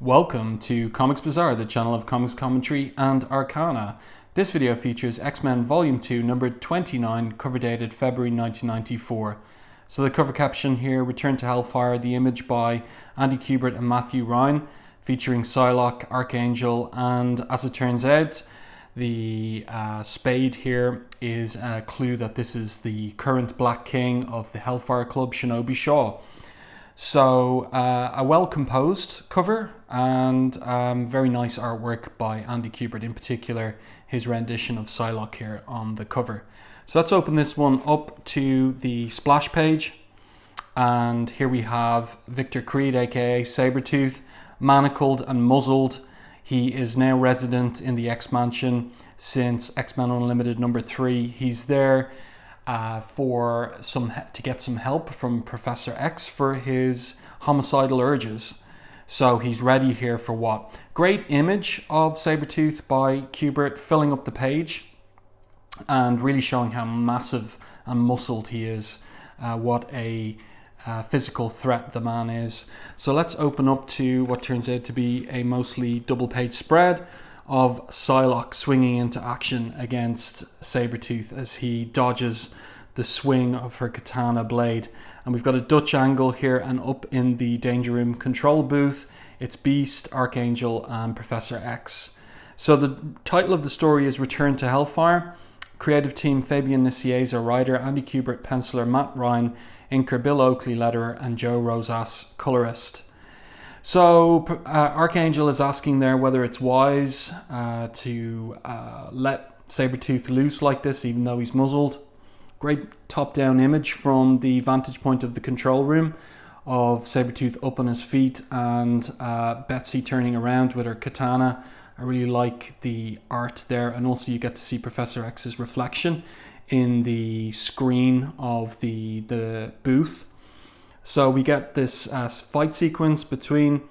Welcome to Comics Bazaar, the channel of comics commentary and arcana. This video features X-Men Volume 2, number 29, cover dated February 1994. So the cover caption here, Return to Hellfire, the image by Andy Kubert and Matthew Ryan, featuring Psylocke, Archangel, and as it turns out, the spade here is a clue that this is the current Black King of the Hellfire Club, Shinobi Shaw. So a well-composed cover and very nice artwork by Andy Kubert, in particular his rendition of Psylocke here on the cover. So let's open this one up to the splash page, and here we have Victor Creed, aka Sabretooth, manacled and muzzled. He is now resident in the X-Mansion since X-Men Unlimited number 3. He's there to get some help from Professor X for his homicidal urges. So he's ready here for what? Great image of Sabretooth by Kubert, filling up the page and really showing how massive and muscled he is. What a physical threat the man is. So let's open up to what turns out to be a mostly double page spread of Psylocke swinging into action against Sabretooth as he dodges the swing of her katana blade. And we've got a Dutch angle here, and up in the Danger Room control booth, it's Beast, Archangel, and Professor X. So the title of the story is Return to Hellfire. Creative team Fabian Nicieza, writer, Andy Kubert, penciler, Matt Ryan, inker Bill Oakley, letterer, and Joe Rosas, colorist. So Archangel is asking there whether it's wise to let Sabretooth loose like this, even though he's muzzled. Great top-down image from the vantage point of the control room of Sabretooth up on his feet and Betsy turning around with her katana. I really like the art there, and also you get to see Professor X's reflection in the screen of the booth. So we get this fight sequence between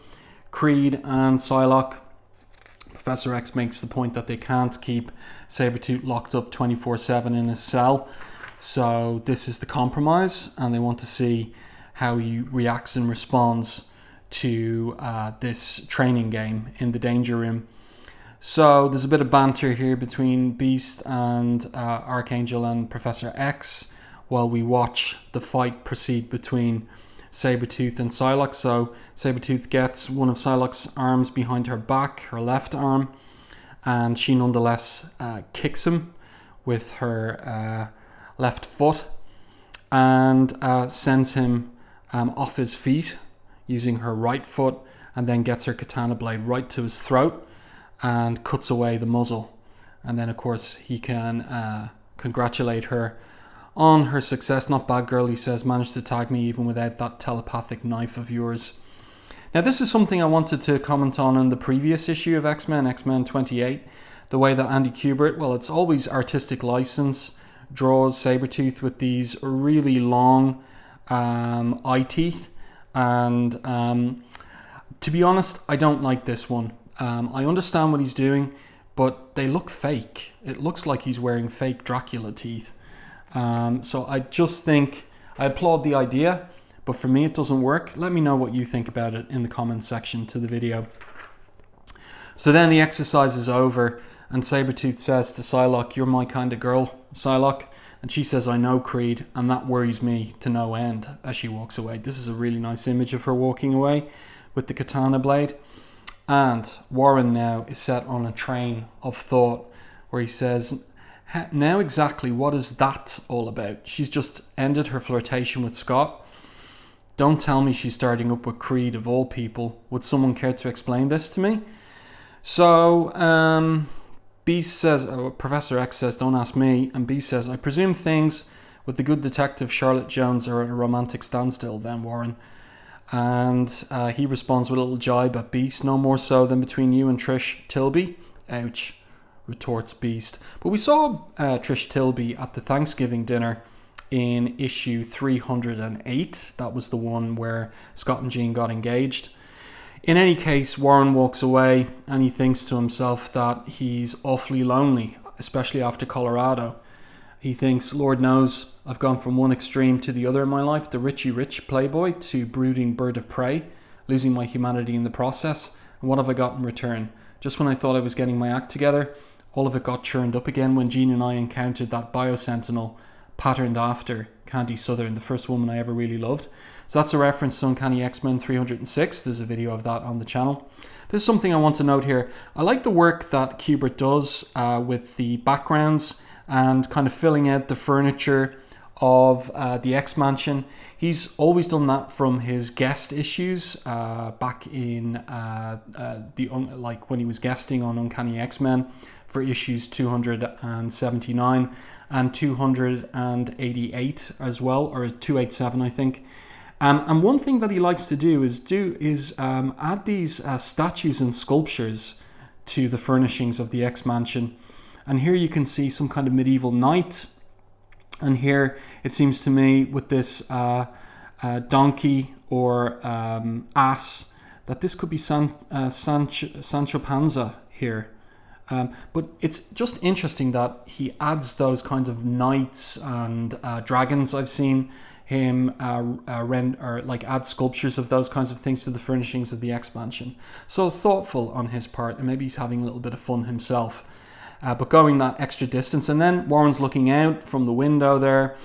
Creed and Psylocke. Professor X makes the point that they can't keep Sabretooth locked up 24/7 in his cell. So this is the compromise, and they want to see how he reacts and responds to this training game in the Danger Room. So there's a bit of banter here between Beast and Archangel and Professor X while we watch the fight proceed between Sabretooth and Psylocke. So Sabretooth gets one of Psylocke's arms behind her back, her left arm, and she nonetheless kicks him with her left foot and sends him off his feet using her right foot, and then gets her katana blade right to his throat and cuts away the muzzle. And then of course he can congratulate her on her success. Not bad, girl, he says, managed to tag me even without that telepathic knife of yours. Now this is something I wanted to comment on in the previous issue of X-Men, X-Men 28. The way that Andy Kubert, well, it's always artistic license, draws Sabretooth with these really long eye teeth. And to be honest, I don't like this one. I understand what he's doing, but they look fake. It looks like he's wearing fake Dracula teeth. So I just think, I applaud the idea, but for me it doesn't work. Let me know what you think about it in the comments section to the video. So then the exercise is over, and Sabretooth says to Psylocke, "You're my kind of girl, Psylocke." And she says, "I know, Creed, and that worries me to no end," as she walks away. This is a really nice image of her walking away with the katana blade. And Warren now is set on a train of thought where he says, now exactly what is that all about? She's just ended her flirtation with Scott. Don't tell me she's starting up with Creed of all people. Would someone care to explain this to me? So Beast says, Professor X says, "Don't ask me." And Beast says, "I presume things with the good detective Charlotte Jones are at a romantic standstill then, Warren." And he responds with a little jibe at Beast. "No more so than between you and Trish Tilby." Ouch, retorts Beast. But we saw Trish Tilby at the Thanksgiving dinner in issue 308. That was the one where Scott and Jean got engaged. In any case, Warren walks away and he thinks to himself that he's awfully lonely, especially after Colorado. He thinks, Lord knows, I've gone from one extreme to the other in my life, the Richie Rich playboy to brooding bird of prey, losing my humanity in the process, And what have I got in return? Just when I thought I was getting my act together, all of it got churned up again when Jean and I encountered that Biosentinel patterned after Candy Southern, the first woman I ever really loved. So that's a reference to Uncanny X-Men 306. There's a video of that on the channel. There's something I want to note here. I like the work that Kubert does with the backgrounds and kind of filling out the furniture of the X-Mansion. He's always done that from his guest issues back in like when he was guesting on Uncanny X-Men for issues 279 and 288 as well, or 287 I think. And one thing that he likes to do is add these statues and sculptures to the furnishings of the X-Mansion. And here you can see some kind of medieval knight. And here it seems to me with this donkey or ass that this could be Sancho Panza here. But it's just interesting that he adds those kinds of knights and dragons. I've seen him add sculptures of those kinds of things to the furnishings of the X-Mansion. So thoughtful on his part, and maybe he's having a little bit of fun himself. But going that extra distance. And then Warren's looking out from the window there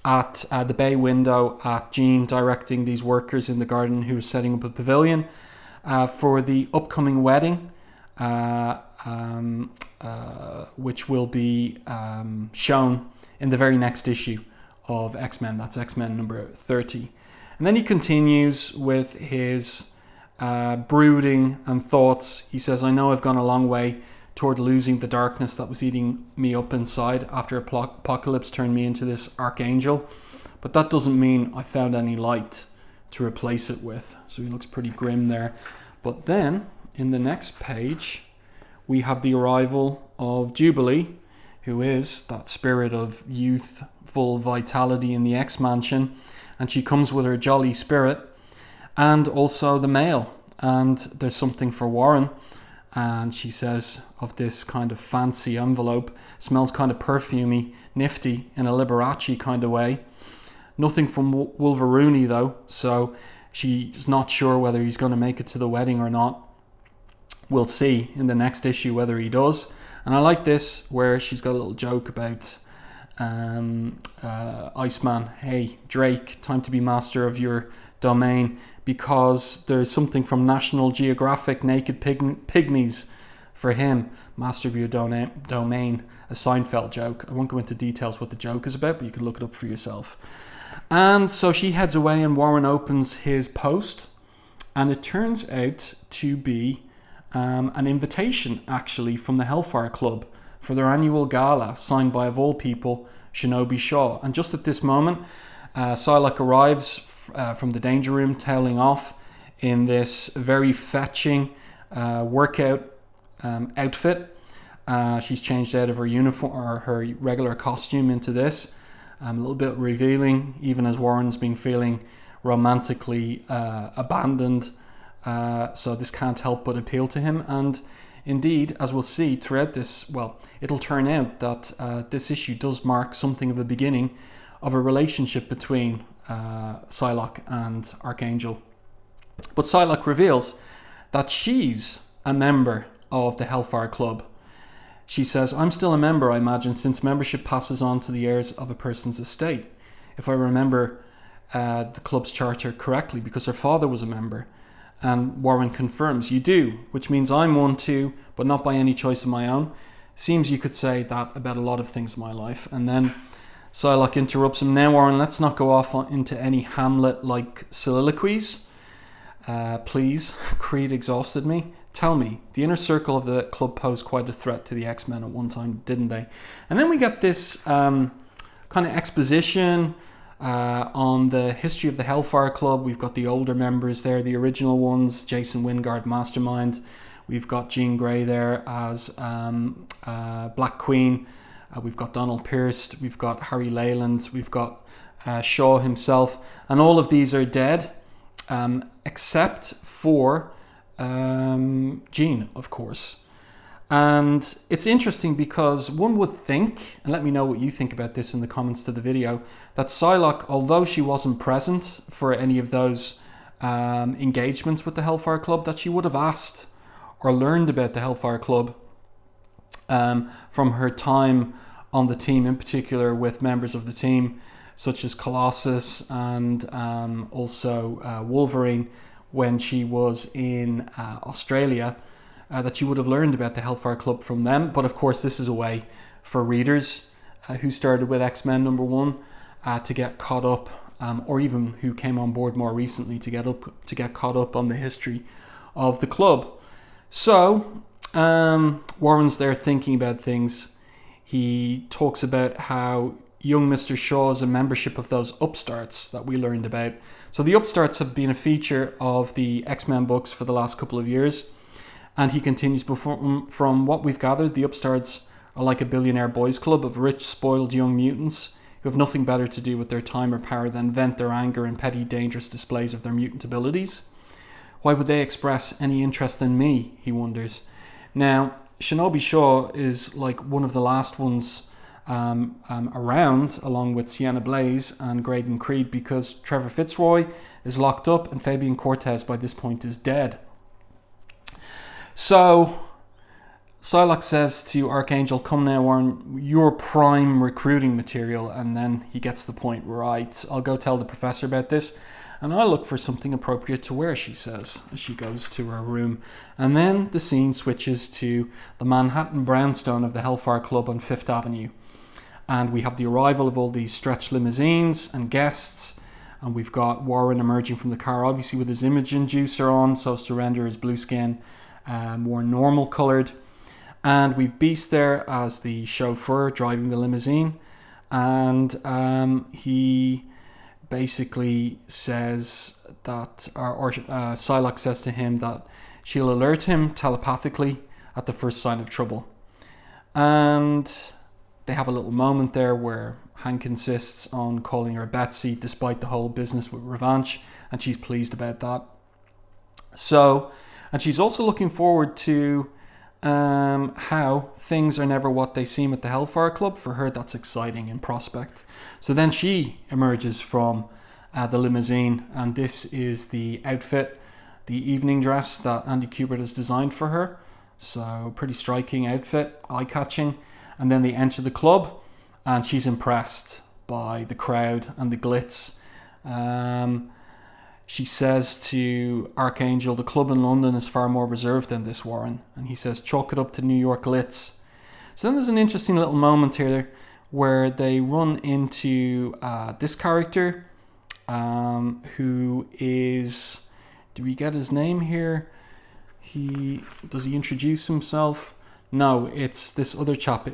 at the bay window at Jean directing these workers in the garden who are setting up a pavilion for the upcoming wedding, which will be shown in the very next issue of X-Men. That's X-Men number 30. And then he continues with his brooding and thoughts. He says, I know I've gone a long way toward losing the darkness that was eating me up inside after Apocalypse turned me into this Archangel. But that doesn't mean I found any light to replace it with. So he looks pretty grim there. But then, in the next page, we have the arrival of Jubilee, who is that spirit of youthful vitality in the X-Mansion. And she comes with her jolly spirit and also the mail. And there's something for Warren. And she says of this kind of fancy envelope, smells kind of perfumey, nifty in a Liberace kind of way. Nothing from Wolverine though, so she's not sure whether he's going to make it to the wedding or not. We'll see in the next issue whether he does. And I like this where she's got a little joke about Iceman. Hey, Drake, time to be master of your domain, because there's something from National Geographic, Naked Pygmies, for him, master of your domain, a Seinfeld joke. I won't go into details what the joke is about, but you can look it up for yourself. And so she heads away and Warren opens his post, and it turns out to be an invitation actually from the Hellfire Club for their annual gala, signed by, of all people, Shinobi Shaw. And just at this moment, Psylocke arrives from the danger room, tailing off in this very fetching workout outfit. She's changed out of her uniform or her regular costume into this, a little bit revealing, even as Warren's been feeling romantically abandoned. So this can't help but appeal to him. And indeed, as we'll see throughout this, well, it'll turn out that this issue does mark something of the beginning of a relationship between Psylocke and Archangel. But Psylocke reveals that she's a member of the Hellfire Club. She says, I'm still a member, I imagine, since membership passes on to the heirs of a person's estate. If I remember the club's charter correctly, because her father was a member. And Warren confirms, you do, which means I'm one too, but not by any choice of my own. Seems you could say that about a lot of things in my life. And then Psylocke interrupts him. Now, Warren, let's not go off into any Hamlet-like soliloquies. Please, Creed exhausted me. Tell me, the inner circle of the club posed quite a threat to the X-Men at one time, didn't they? And then we get this kind of exposition on the history of the Hellfire Club. We've got the older members there, the original ones, Jason Wingard, Mastermind. We've got Jean Grey there as Black Queen. We've got Donald Pierce. We've got Harry Leyland. We've got Shaw himself. And all of these are dead, except for Jean, of course. And it's interesting because one would think, and let me know what you think about this in the comments to the video, that Psylocke, although she wasn't present for any of those engagements with the Hellfire Club, that she would have asked or learned about the Hellfire Club from her time on the team, in particular with members of the team such as Colossus and also Wolverine when she was in Australia, that she would have learned about the Hellfire Club from them. But of course, this is a way for readers who started with X-Men #1 to get caught up, or even who came on board more recently to get caught up on the history of the club. So Warren's there thinking about things. He talks about how young Mr. Shaw is a membership of those upstarts that we learned about. So the upstarts have been a feature of the X-Men books for the last couple of years. And he continues, from what we've gathered, the upstarts are like a billionaire boys club of rich, spoiled young mutants who have nothing better to do with their time or power than vent their anger in petty, dangerous displays of their mutant abilities. Why would they express any interest in me, he wonders. Now, Shinobi Shaw is like one of the last ones around, along with Sienna Blaze and Graydon Creed, because Trevor Fitzroy is locked up and Fabian Cortez by this point is dead. So Psylocke says to Archangel, come now, Warren, you're prime recruiting material. And then he gets the point, right, I'll go tell the professor about this and I'll look for something appropriate to wear, she says, as she goes to her room. And then the scene switches to the Manhattan brownstone of the Hellfire Club on 5th Avenue. And we have the arrival of all these stretched limousines and guests. And we've got Warren emerging from the car, obviously with his imaging juicer on, so as to render his blue skin more normal coloured. And we've Beast there as the chauffeur driving the limousine. And he basically says that, or Psylocke says to him that she'll alert him telepathically at the first sign of trouble. And they have a little moment there where Hank insists on calling her Betsy despite the whole business with Revanche, and she's pleased about that. So, and she's also looking forward to how things are never what they seem at the Hellfire Club. For her, that's exciting in prospect. So then she emerges from the limousine, and this is the outfit, the evening dress that Andy Kubert has designed for her. So pretty striking outfit, eye-catching. And then they enter the club, and she's impressed by the crowd and the glitz. She says to Archangel, the club in London is far more reserved than this, Warren. And he says, chalk it up to New York glitz. So then there's an interesting little moment here where they run into this character who is, do we get his name here? Does he introduce himself? No, it's this other chap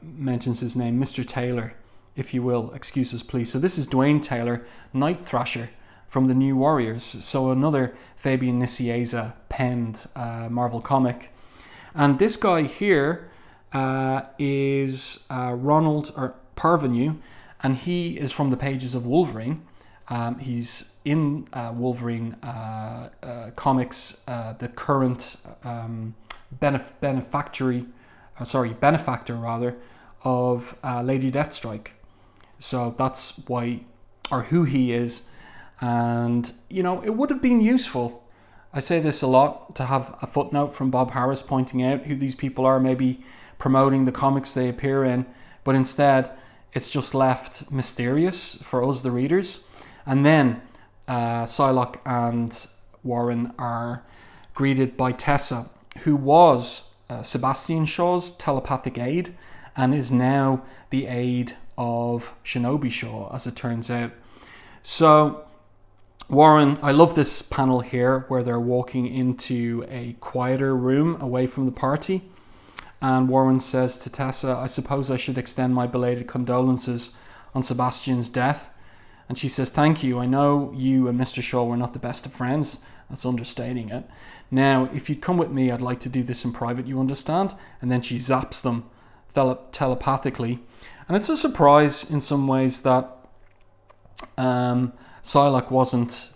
mentions his name, Mr. Taylor, if you will. Excuses, please. So this is Dwayne Taylor, Night Thrasher from the New Warriors. So another Fabian Nicieza penned Marvel comic. And this guy here is Ronald Parvenu, and he is from the pages of Wolverine. He's in Wolverine comics, the current benefactor of Lady Deathstrike. So that's why, or who he is. And you know, it would have been useful, I say this a lot, to have a footnote from Bob Harris pointing out who these people are, maybe promoting the comics they appear in, but instead it's just left mysterious for us, the readers. And then Psylocke and Warren are greeted by Tessa, who was Sebastian Shaw's telepathic aide and is now the aide of Shinobi Shaw, as it turns out. So Warren, I love this panel here where they're walking into a quieter room away from the party, and Warren says to Tessa, I suppose I should extend my belated condolences on Sebastian's death. And she says, thank you. I know you and Mr. Shaw were not the best of friends. That's understating it. Now, if you'd come with me, I'd like to do this in private, you understand? And then she zaps them telepathically. And it's a surprise in some ways that Psylocke wasn't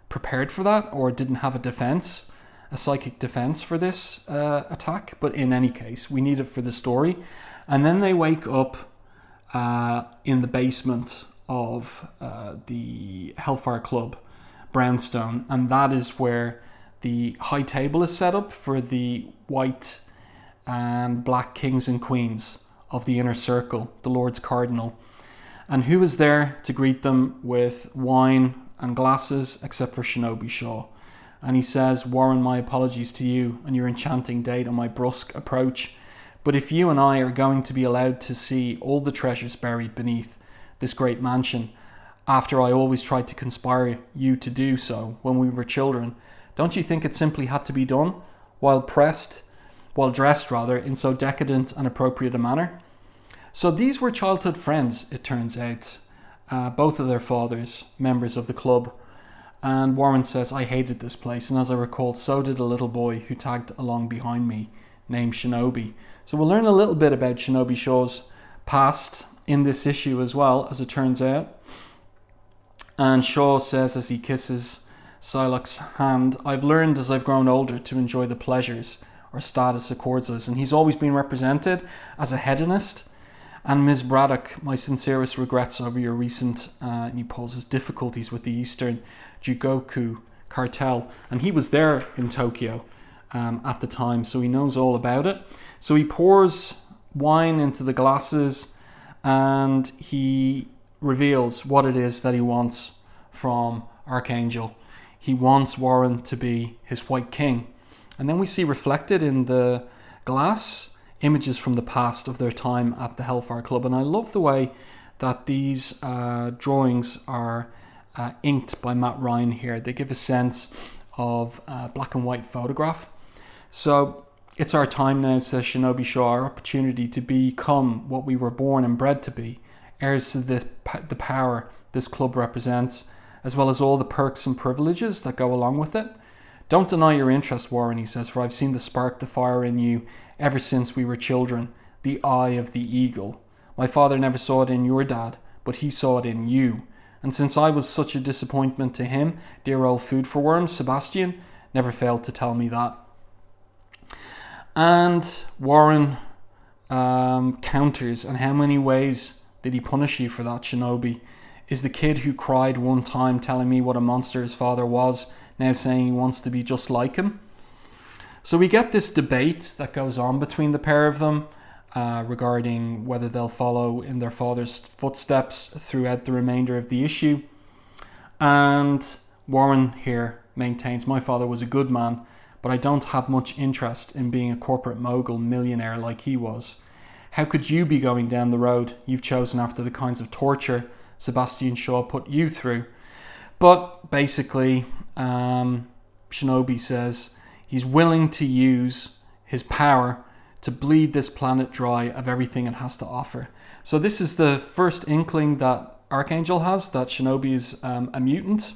prepared for that, or didn't have a psychic defense for this attack. But in any case, we need it for the story. And then they wake up in the basement of the Hellfire Club brownstone, and that is where the high table is set up for the white and black kings and queens of the inner circle, the Lords Cardinal. And who is there to greet them with wine and glasses except for Shinobi Shaw? And he says, "Warren, my apologies to you and your enchanting date on my brusque approach. But if you and I are going to be allowed to see all the treasures buried beneath this great mansion, after I always tried to conspire you to do so when we were children, don't you think it simply had to be done, while dressed in so decadent and appropriate a manner?" So these were childhood friends, it turns out. Both of their fathers, members of the club. And Warren says, "I hated this place, and as I recall, so did a little boy who tagged along behind me, named Shinobi." So we'll learn a little bit about Shinobi Shaw's past in this issue as well, as it turns out. And Shaw says as he kisses Psylocke's hand, "I've learned as I've grown older to enjoy the pleasures our status accords us." And he's always been represented as a hedonist. "And Ms. Braddock, my sincerest regrets over your recent," and he poses difficulties with the Eastern Jugoku cartel. And he was there in Tokyo at the time, so he knows all about it. So he pours wine into the glasses and he reveals what it is that he wants from Archangel. He wants Warren to be his White King. And then we see reflected in the glass images from the past of their time at the Hellfire Club. And I love the way that these drawings are inked by Matt Ryan here. They give a sense of black and white photograph. So it's our time now, says Shinobi Shaw, our opportunity to become what we were born and bred to be, heirs to the power this club represents, as well as all the perks and privileges that go along with it. Don't deny your interest, Warren, he says, for I've seen the spark, the fire in you ever since we were children, the eye of the eagle. My father never saw it in your dad, but he saw it in you. And since I was such a disappointment to him, dear old food for worms, Sebastian, never failed to tell me that. And Warren counters, and how many ways did he punish you for that, Shinobi? Is the kid who cried one time telling me what a monster his father was, now saying he wants to be just like him? So we get this debate that goes on between the pair of them regarding whether they'll follow in their father's footsteps throughout the remainder of the issue. And Warren here maintains, my father was a good man, but I don't have much interest in being a corporate mogul millionaire like he was. How could you be going down the road you've chosen after the kinds of torture Sebastian Shaw put you through? But basically, Shinobi says he's willing to use his power to bleed this planet dry of everything it has to offer. So this is the first inkling that Archangel has, that Shinobi is a mutant.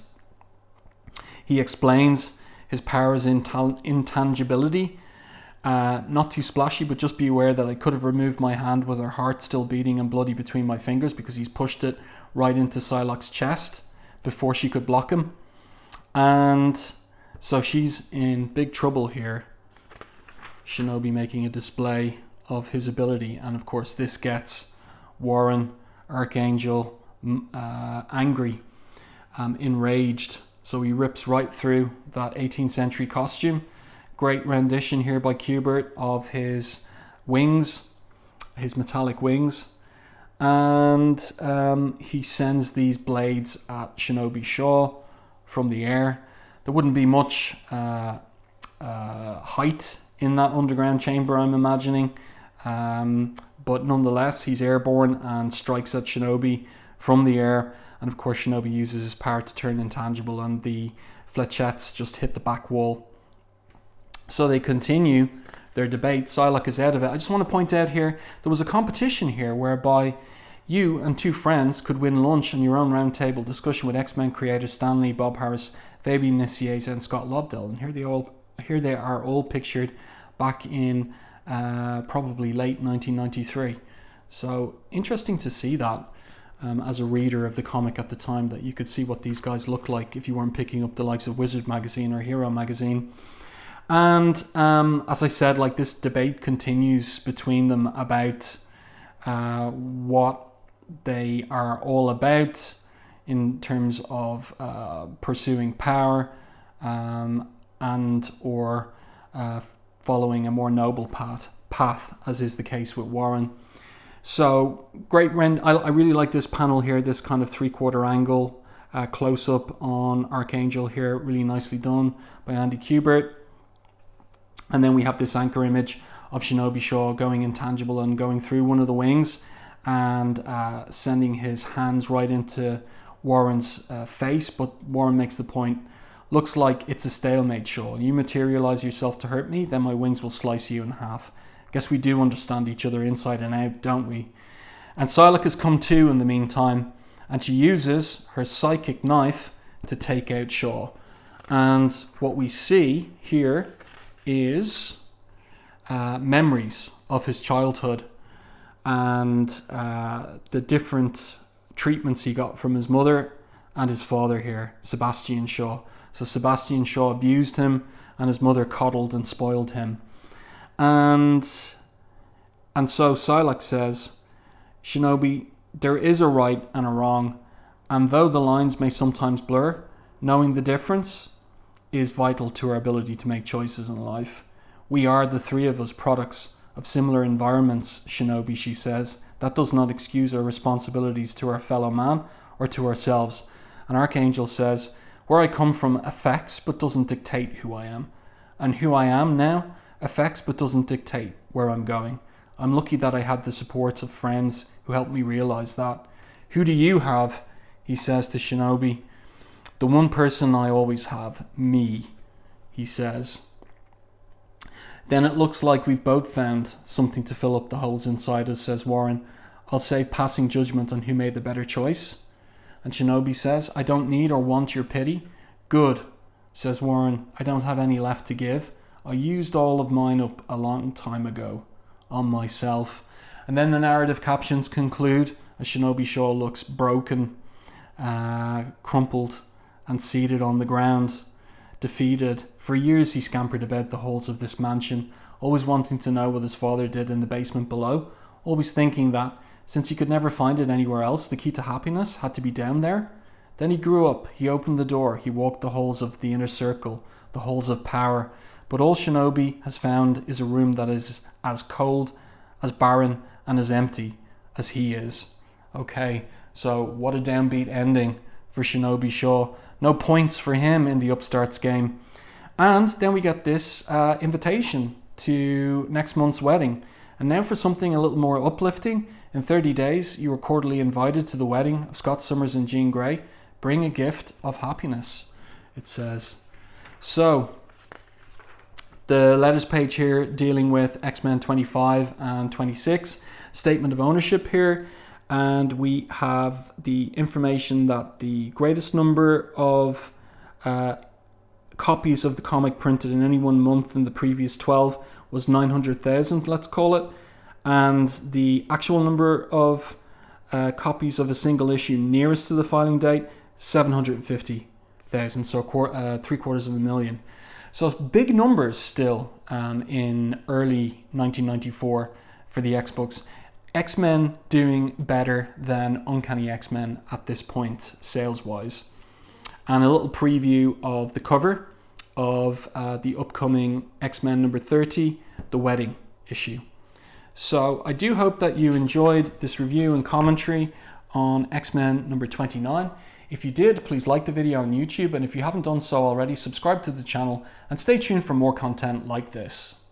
He explains his power's intangibility. Not too splashy, but just be aware that I could have removed my hand with her heart still beating and bloody between my fingers, because he's pushed it right into Psylocke's chest before she could block him. And so she's in big trouble here. Shinobi making a display of his ability. And of course this gets Warren, Archangel, angry, enraged. So he rips right through that 18th century costume. Great rendition here by Kubert of his wings, his metallic wings. And he sends these blades at Shinobi Shaw from the air. There wouldn't be much height in that underground chamber, I'm imagining. But nonetheless, he's airborne and strikes at Shinobi from the air. And of course, Shinobi uses his power to turn intangible, and the flechettes just hit the back wall. So they continue their debate. Psylocke is out of it. I just want to point out here, there was a competition here whereby you and two friends could win lunch and your own roundtable discussion with X-Men creators Stan Lee, Bob Harris, Fabian Nicieza and Scott Lobdell. And here they are all pictured back in probably late 1993. So interesting to see that as a reader of the comic at the time, that you could see what these guys look like if you weren't picking up the likes of Wizard magazine or Hero magazine. And as I said, like, this debate continues between them about what they are all about in terms of pursuing power, and and or following a more noble path, as is the case with Warren. So great rend. I really like this panel here, this kind of 3/4 angle close up on Archangel here, really nicely done by Andy Kubert. And then we have this anchor image of Shinobi Shaw going intangible and going through one of the wings and sending his hands right into Warren's face. But Warren makes the point, looks like it's a stalemate, Shaw. You materialize yourself to hurt me, then my wings will slice you in half. Guess we do understand each other inside and out, don't we? And Psylocke has come to in the meantime, and she uses her psychic knife to take out Shaw. And what we see here is memories of his childhood and the different treatments he got from his mother and his father here, Sebastian Shaw. So Sebastian Shaw abused him and his mother coddled and spoiled him. And so Psylocke says, Shinobi, there is a right and a wrong, and though the lines may sometimes blur, knowing the difference is vital to our ability to make choices in life. We are, the three of us, products of similar environments, Shinobi, she says. That does not excuse our responsibilities to our fellow man or to ourselves. And Archangel says, where I come from affects but doesn't dictate who I am. And who I am now affects but doesn't dictate where I'm going. I'm lucky that I had the support of friends who helped me realize that. Who do you have? He says to Shinobi. The one person I always have, me, he says. Then it looks like we've both found something to fill up the holes inside us, says Warren. I'll save passing judgment on who made the better choice. And Shinobi says, I don't need or want your pity. Good, says Warren. I don't have any left to give. I used all of mine up a long time ago on myself. And then the narrative captions conclude as Shinobi Shaw looks broken, crumpled and seated on the ground, defeated. For years he scampered about the halls of this mansion, always wanting to know what his father did in the basement below, always thinking that, since he could never find it anywhere else, the key to happiness had to be down there. Then he grew up, he opened the door, he walked the halls of the inner circle, the halls of power. But all Shinobi has found is a room that is as cold, as barren, and as empty as he is. Okay, so what a downbeat ending for Shinobi Shaw. No points for him in the Upstarts game. And then we get this invitation to next month's wedding. And now for something a little more uplifting. In 30 days, you are cordially invited to the wedding of Scott Summers and Jean Grey. Bring a gift of happiness, it says. So, the letters page here dealing with X-Men 25 and 26. Statement of ownership here. And we have the information that the greatest number of copies of the comic printed in any one month in the previous 12 was 900,000, let's call it. And the actual number of copies of a single issue nearest to the filing date, 750,000, so 750,000. So big numbers still in early 1994 for the X-Books. X-Men doing better than Uncanny X-Men at this point, sales-wise. And a little preview of the cover of the upcoming X-Men number 30, The Wedding issue. So I do hope that you enjoyed this review and commentary on X-Men number 29. If you did, please like the video on YouTube, and if you haven't done so already, subscribe to the channel and stay tuned for more content like this.